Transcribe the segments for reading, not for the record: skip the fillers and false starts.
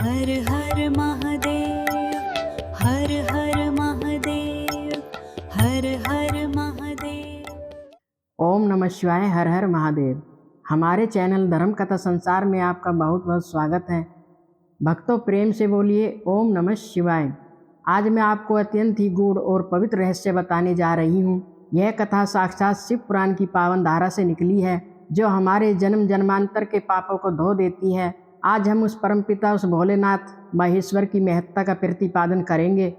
हर हर महादेव, हर हर महादेव, हर हर महादेव। ओम नमः शिवाय। हर हर महादेव। हमारे चैनल धर्म कथा संसार में आपका बहुत बहुत स्वागत है। भक्तों, प्रेम से बोलिए ओम नमः शिवाय। आज मैं आपको अत्यंत ही गूढ़ और पवित्र रहस्य बताने जा रही हूँ। यह कथा साक्षात शिव पुराण की पावन धारा से निकली है, जो हमारे जन्म जन्मांतर के पापों को धो देती है। आज हम उस परमपिता, उस भोलेनाथ महेश्वर की महत्ता का प्रतिपादन करेंगे।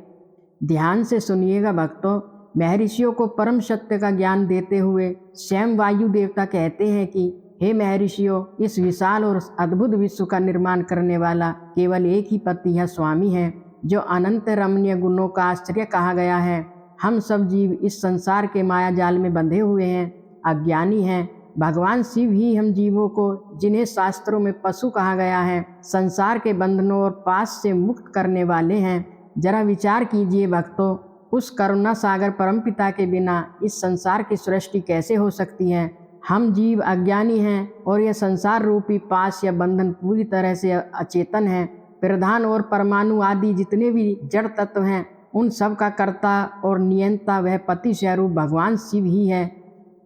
ध्यान से सुनिएगा भक्तों। महर्षियों को परम सत्य का ज्ञान देते हुए स्वयं वायु देवता कहते हैं कि हे महर्षियों, इस विशाल और अद्भुत विश्व का निर्माण करने वाला केवल एक ही पति है, स्वामी है, जो अनंत रमणीय गुणों का आश्चर्य कहा गया है। हम सब जीव इस संसार के माया जाल में बंधे हुए हैं, अज्ञानी हैं। भगवान शिव ही हम जीवों को, जिन्हें शास्त्रों में पशु कहा गया है, संसार के बंधनों और पास से मुक्त करने वाले हैं। जरा विचार कीजिए भक्तों, उस करुणा सागर परमपिता के बिना इस संसार की सृष्टि कैसे हो सकती है। हम जीव अज्ञानी हैं और यह संसार रूपी पास या बंधन पूरी तरह से अचेतन है। प्रधान और परमाणु आदि जितने भी जड़ तत्व हैं, उन सब का कर्ता और नियंता वह पति स्वरूप भगवान शिव ही है।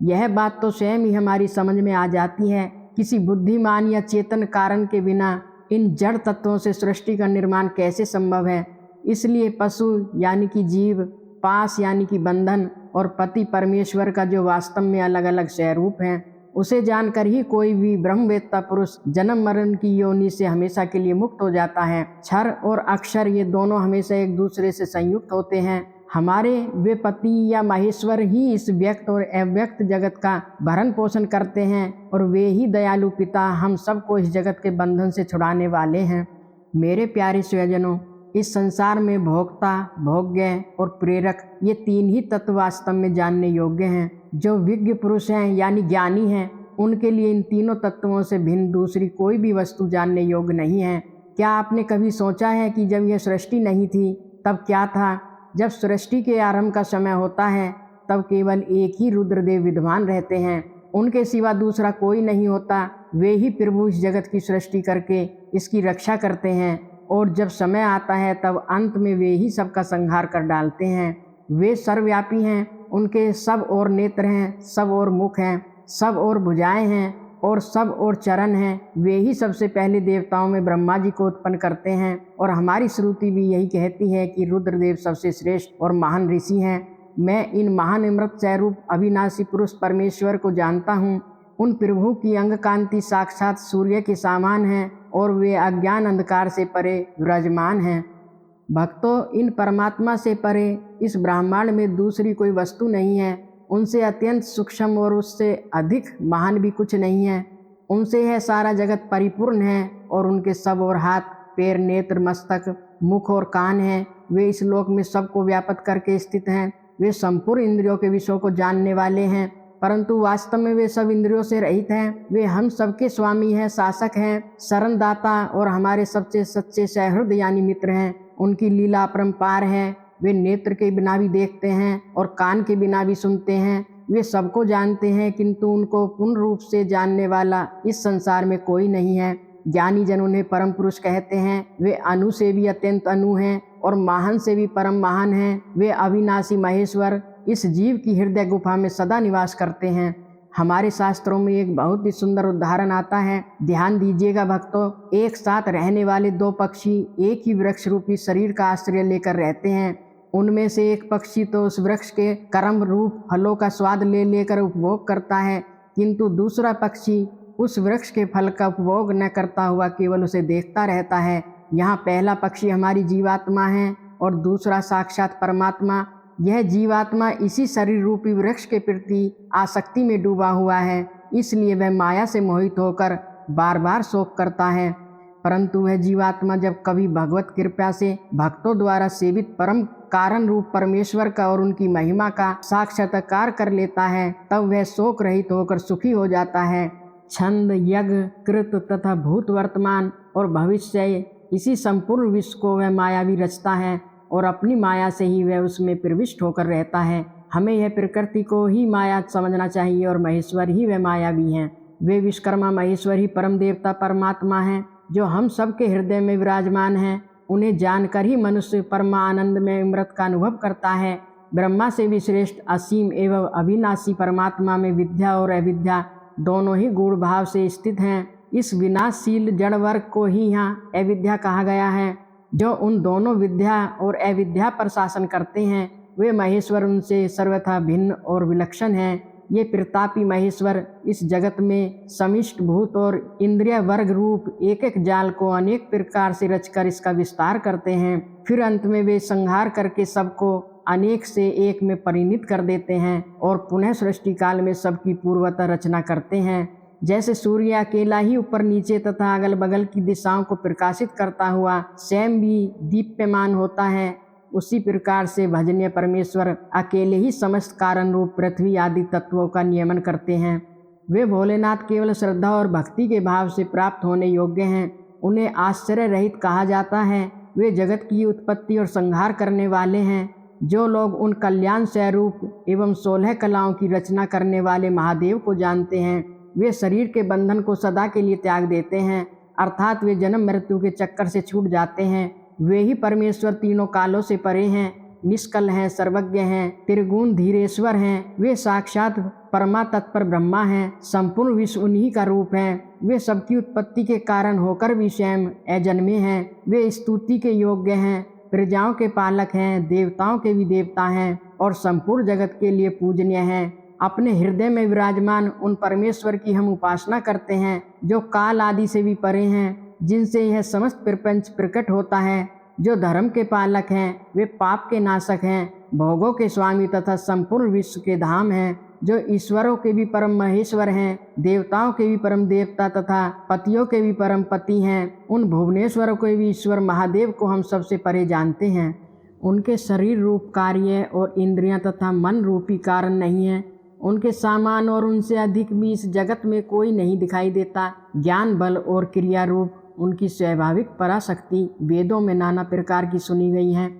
यह बात तो स्वयं ही हमारी समझ में आ जाती है। किसी बुद्धिमान या चेतन कारण के बिना इन जड़ तत्वों से सृष्टि का निर्माण कैसे संभव है। इसलिए पशु यानी कि जीव, पास यानी कि बंधन, और पति परमेश्वर का जो वास्तव में अलग अलग स्वरूप हैं, उसे जानकर ही कोई भी ब्रह्मवेत्ता पुरुष जन्म मरण की योनि से हमेशा के लिए मुक्त हो जाता है। क्षर और अक्षर ये दोनों हमेशा एक दूसरे से संयुक्त होते हैं। हमारे वे पति या महेश्वर ही इस व्यक्त और अव्यक्त जगत का भरण पोषण करते हैं, और वे ही दयालु पिता हम सबको इस जगत के बंधन से छुड़ाने वाले हैं। मेरे प्यारे स्वजनों, इस संसार में भोक्ता, भोग्य और प्रेरक ये तीन ही तत्व वास्तव में जानने योग्य हैं। जो विज्ञ पुरुष हैं यानी ज्ञानी हैं, उनके लिए इन तीनों तत्वों से भिन्न दूसरी कोई भी वस्तु जानने योग्य नहीं है। क्या आपने कभी सोचा है कि जब यह सृष्टि नहीं थी तब क्या था? जब सृष्टि के आरंभ का समय होता है तब केवल एक ही रुद्रदेव विद्वान रहते हैं, उनके सिवा दूसरा कोई नहीं होता। वे ही प्रभु इस जगत की सृष्टि करके इसकी रक्षा करते हैं, और जब समय आता है तब अंत में वे ही सबका संहार कर डालते हैं। वे सर्वव्यापी हैं, उनके सब और नेत्र हैं, सब और मुख हैं, सब और भुजाएं हैं और सब और चरण हैं। वे ही सबसे पहले देवताओं में ब्रह्मा जी को उत्पन्न करते हैं, और हमारी श्रुति भी यही कहती है कि रुद्रदेव सबसे श्रेष्ठ और महान ऋषि हैं। मैं इन महान अमृत स्वरूप अविनाशी पुरुष परमेश्वर को जानता हूँ। उन प्रभु की अंग कांति साक्षात सूर्य के समान है, और वे अज्ञान अंधकार से परे विराजमान हैं। भक्तों, इन परमात्मा से परे इस ब्रह्मांड में दूसरी कोई वस्तु नहीं है। उनसे अत्यंत सूक्ष्म और उससे अधिक महान भी कुछ नहीं है। उनसे यह सारा जगत परिपूर्ण है, और उनके सब और हाथ, पैर, नेत्र, मस्तक, मुख और कान हैं। वे इस लोक में सबको व्यापक करके स्थित हैं। वे संपूर्ण इंद्रियों के विषयों को जानने वाले हैं, परंतु वास्तव में वे सब इंद्रियों से रहित हैं। वे हम सबके स्वामी हैं, शासक हैं, शरणदाता और हमारे सबसे सच्चे सहृद यानी मित्र हैं। उनकी लीला अपरंपार है। वे नेत्र के बिना भी देखते हैं और कान के बिना भी सुनते हैं। वे सबको जानते हैं, किंतु उनको पूर्ण रूप से जानने वाला इस संसार में कोई नहीं है। ज्ञानी जन उन्हें परम पुरुष कहते हैं। वे अनु से भी अत्यंत अनु हैं और महान से भी परम महान हैं। वे अविनाशी महेश्वर इस जीव की हृदय गुफा में सदा निवास करते हैं। हमारे शास्त्रों में एक बहुत ही सुंदर उदाहरण आता है, ध्यान दीजिएगा भक्तों। एक साथ रहने वाले दो पक्षी एक ही वृक्ष रूपी शरीर का आश्रय लेकर रहते हैं। उनमें से एक पक्षी तो उस वृक्ष के कर्म रूप फलों का स्वाद ले लेकर उपभोग करता है, किंतु दूसरा पक्षी उस वृक्ष के फल का उपभोग न करता हुआ केवल उसे देखता रहता है। यहाँ पहला पक्षी हमारी जीवात्मा है और दूसरा साक्षात परमात्मा। यह जीवात्मा इसी शरीर रूपी वृक्ष के प्रति आसक्ति में डूबा हुआ है, इसलिए वह माया से मोहित होकर बार बार शोक करता है। परंतु वह जीवात्मा जब कभी भगवत कृपा से भक्तों द्वारा सेवित परम कारण रूप परमेश्वर का और उनकी महिमा का साक्षात्कार कर लेता है, तब वह शोक रहित होकर सुखी हो जाता है। छंद, यज्ञ, कृत तथा भूत, वर्तमान और भविष्य, इसी संपूर्ण विश्व को वह मायावी रचता है, और अपनी माया से ही वह उसमें प्रविष्ट होकर रहता है। हमें यह प्रकृति को ही माया समझना चाहिए, और महेश्वर ही वह माया भी हैं। वे विश्वकर्मा महेश्वर ही परम देवता परमात्मा हैं। जो हम सबके हृदय में विराजमान हैं, उन्हें जानकर ही मनुष्य परमानंद में अमृत का अनुभव करता है। ब्रह्मा से भी श्रेष्ठ असीम एवं अविनाशी परमात्मा में विद्या और अविद्या दोनों ही गूढ़ भाव से स्थित हैं। इस विनाशशील जड़ वर्ग को ही यहाँ अविद्या कहा गया है। जो उन दोनों विद्या और अविद्या पर शासन करते हैं, वे महेश्वर उनसे सर्वथा भिन्न और विलक्षण हैं। ये प्रतापी महेश्वर इस जगत में समिष्ट भूत और इंद्रिय वर्ग रूप एक एक जाल को अनेक प्रकार से रचकर इसका विस्तार करते हैं। फिर अंत में वे संहार करके सबको अनेक से एक में परिणित कर देते हैं और पुनः सृष्टि काल में सबकी पूर्वतः रचना करते हैं। जैसे सूर्य अकेला ही ऊपर नीचे तथा अगल बगल की दिशाओं को प्रकाशित करता हुआ स्वयं भी दीप्यमान होता है, उसी प्रकार से भजनीय परमेश्वर अकेले ही समस्त कारण रूप पृथ्वी आदि तत्वों का नियमन करते हैं। वे भोलेनाथ केवल श्रद्धा और भक्ति के भाव से प्राप्त होने योग्य हैं। उन्हें आश्चर्य रहित कहा जाता है। वे जगत की उत्पत्ति और संहार करने वाले हैं। जो लोग उन कल्याण स्वरूप एवं 16 कलाओं की रचना करने वाले महादेव को जानते हैं, वे शरीर के बंधन को सदा के लिए त्याग देते हैं, अर्थात वे जन्म मृत्यु के चक्कर से छूट जाते हैं। वे ही परमेश्वर तीनों कालों से परे हैं, निष्कल हैं, सर्वज्ञ हैं, त्रिगुण धीरेश्वर हैं। वे साक्षात परमा तत्पर ब्रह्मा हैं, संपूर्ण विश्व उन्हीं का रूप है। वे सबकी उत्पत्ति के कारण होकर भी स्वयं अजन्मे हैं। वे स्तुति के योग्य हैं, प्रजाओं के पालक हैं, देवताओं के भी देवता हैं और संपूर्ण जगत के लिए पूजनीय हैं। अपने हृदय में विराजमान उन परमेश्वर की हम उपासना करते हैं, जो काल आदि से भी परे हैं, जिनसे यह समस्त प्रपंच प्रकट होता है। जो धर्म के पालक हैं, वे पाप के नाशक हैं, भोगों के स्वामी तथा संपूर्ण विश्व के धाम हैं। जो ईश्वरों के भी परम महेश्वर हैं, देवताओं के भी परम देवता तथा पतियों के भी परम पति हैं, उन भुवनेश्वरों के भी ईश्वर महादेव को हम सबसे परे जानते हैं। उनके शरीर रूप कार्य और इंद्रियां तथा मन रूपी कारण नहीं है। उनके सामान और उनसे अधिक भी इस जगत में कोई नहीं दिखाई देता। ज्ञान बल और क्रिया रूप उनकी स्वाभाविक पराशक्ति वेदों में नाना प्रकार की सुनी गई है।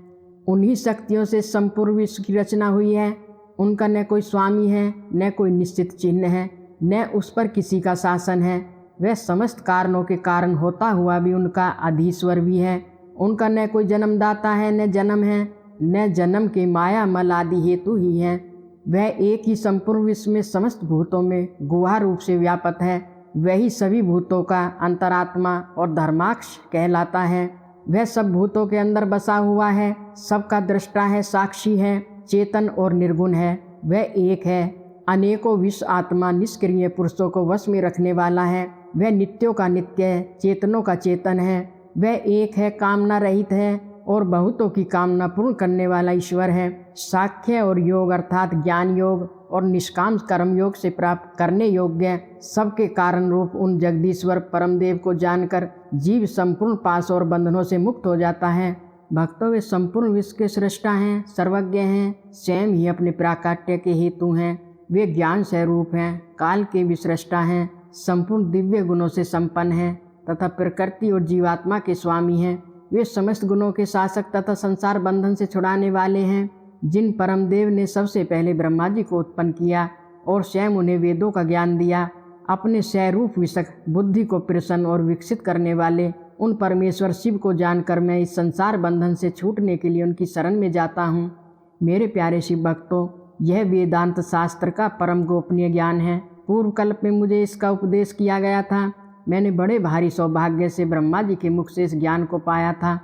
उन्हीं शक्तियों से संपूर्ण विश्व की रचना हुई है। उनका न कोई स्वामी है, न कोई निश्चित चिन्ह है, न उस पर किसी का शासन है। वह समस्त कारणों के कारण होता हुआ भी उनका अधीश्वर भी है। उनका न कोई जन्मदाता है, न जन्म है, न जन्म के माया मल आदि हेतु ही है। वह एक ही संपूर्ण विश्व में समस्त भूतों में गुहा रूप से व्यापक है। वही सभी भूतों का अंतरात्मा और धर्माक्ष कहलाता है। वह सब भूतों के अंदर बसा हुआ है, सबका दृष्टा है, साक्षी है, चेतन और निर्गुण है। वह एक है, अनेकों विश्व आत्मा निष्क्रिय पुरुषों को वश में रखने वाला है। वह नित्यों का नित्य है, चेतनों का चेतन है। वह एक है, कामना रहित है और बहुतों की कामना पूर्ण करने वाला ईश्वर है। साख्य और योग अर्थात ज्ञान योग और निष्काम कर्म योग से प्राप्त करने योग्य सबके कारण रूप उन जगदीश्वर परमदेव को जानकर जीव संपूर्ण पास और बंधनों से मुक्त हो जाता है। भक्तों, वे संपूर्ण विश्व के सृष्टा हैं, सर्वज्ञ हैं, स्वयं ही अपने प्राकट्य के हेतु हैं। वे ज्ञान स्वरूप हैं, काल के भी सृष्टा हैं, संपूर्ण दिव्य गुणों से संपन्न हैं तथा प्रकृति और जीवात्मा के स्वामी हैं। वे समस्त गुणों के शासक तथा संसार बंधन से छुड़ाने वाले हैं। जिन परमदेव ने सबसे पहले ब्रह्मा जी को उत्पन्न किया और स्वयं उन्हें वेदों का ज्ञान दिया, अपने स्वरूप विषक बुद्धि को प्रसन्न और विकसित करने वाले उन परमेश्वर शिव को जानकर मैं इस संसार बंधन से छूटने के लिए उनकी शरण में जाता हूँ। मेरे प्यारे शिव भक्तों, यह वेदांत शास्त्र का परम गोपनीय ज्ञान है। पूर्व कल्प में मुझे इसका उपदेश किया गया था। मैंने बड़े भारी सौभाग्य से ब्रह्मा जी के मुख से इस ज्ञान को पाया था।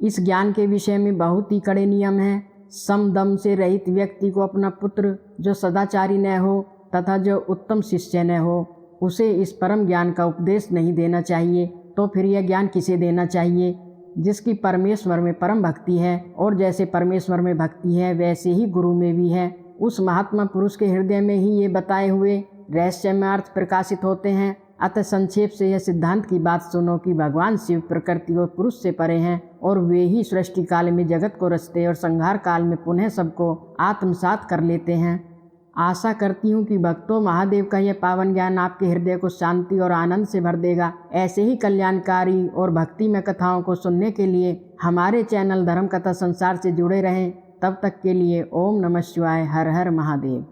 इस ज्ञान के विषय में बहुत ही कड़े नियम हैं। सम दम से रहित व्यक्ति को अपना पुत्र जो सदाचारी न हो तथा जो उत्तम शिष्य न हो, उसे इस परम ज्ञान का उपदेश नहीं देना चाहिए। तो फिर यह ज्ञान किसे देना चाहिए? जिसकी परमेश्वर में परम भक्ति है, और जैसे परमेश्वर में भक्ति है वैसे ही गुरु में भी है। उस महात्मा पुरुष के हृदय में ही ये बताए हुए रहस्यमय अर्थ प्रकाशित होते हैं। अतः संक्षेप से यह सिद्धांत की बात सुनो कि भगवान शिव प्रकृति और पुरुष से परे हैं और वे ही सृष्टि काल में जगत को रचते और संहार काल में पुनः सबको आत्मसात कर लेते हैं। आशा करती हूँ कि भक्तों, महादेव का यह पावन ज्ञान आपके हृदय को शांति और आनंद से भर देगा। ऐसे ही कल्याणकारी और भक्तिमय कथाओं को सुनने के लिए हमारे चैनल धर्म कथा संसार से जुड़े रहें। तब तक के लिए ओम नमः शिवाय, हर हर महादेव।